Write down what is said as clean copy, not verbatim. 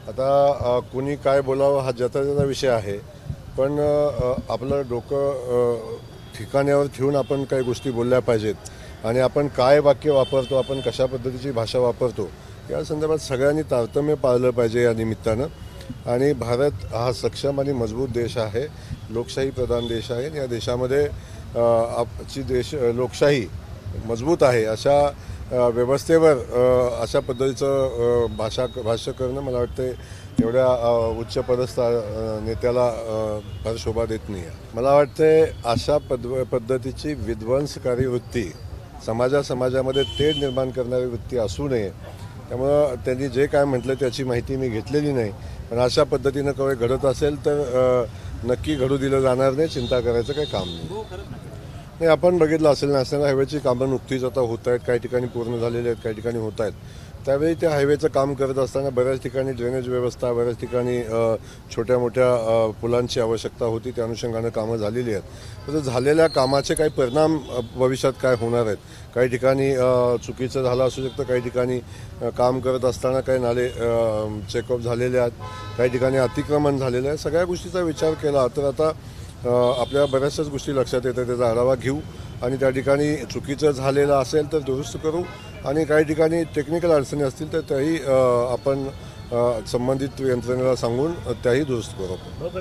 आता कुणी काय बोलावं हा ज्याचा त्याचा विषय आहे, पण आपलं डोकं ठिकाण्यावर ठेवून आपण काही गोष्टी बोलल्या पाहिजेत आणि आपण काय वाक्य वापरतो, आपण कशा पद्धतीची भाषा वापरतो या संदर्भात सगळ्यांनी तारतम्य पाळलं पाहिजे या निमित्तानं. आणि भारत हा सक्षम आणि मजबूत देश आहे, लोकशाही प्रधान देश आहे. या देशामध्ये आपची लोकशाही मजबूत आहे. अशा व्यवस्थेवर अशा पद्धतीचं भाष्य करणं मला वाटतं एवढ्या उच्च पदस्थ नेत्याला फार शोभा देत नाही आहे. मला वाटते अशा पद्धतीची विध्वंसकारी वृत्ती समाजामध्ये तेढ निर्माण करणारी वृत्ती असू नये. त्यामुळं त्यांनी जे काय म्हटलं त्याची माहिती मी घेतलेली नाही, पण अशा पद्धतीनं काही घडत असेल तर नक्की घडू दिलं जाणार नाही. चिंता करायचं काही काम नाही. आपण बघितलं असेल, नॅशनल हायवेची कामं नुकतीच आता होत आहेत, काही ठिकाणी पूर्ण झालेली आहेत, काही ठिकाणी होत आहेत. त्यावेळी त्या हायवेचं काम करत असताना बऱ्याच ठिकाणी ड्रेनेज व्यवस्था, बऱ्याच ठिकाणी छोट्या मोठ्या पुलांची आवश्यकता होती. त्या अनुषंगानं कामं झालेली आहेत. तर झालेल्या कामाचे काही परिणाम भविष्यात काय होणार आहेत. काही ठिकाणी चुकीचं झालं असू शकतं, काही ठिकाणी काम करत असताना काही नाले चेकअप झालेले आहेत, काही ठिकाणी अतिक्रमण झालेलं आहे. सगळ्या गोष्टीचा विचार केला तर आता आपल्या बऱ्याचशाच गोष्टी लक्षात येतात. त्याचा आढावा घेऊ आणि त्या ठिकाणी चुकीचं झालेलं असेल तर दुरुस्त करू आणि काही ठिकाणी टेक्निकल अडचणी असतील तर त्याही आपण संबंधित यंत्रणेला सांगून त्याही दुरुस्त करू.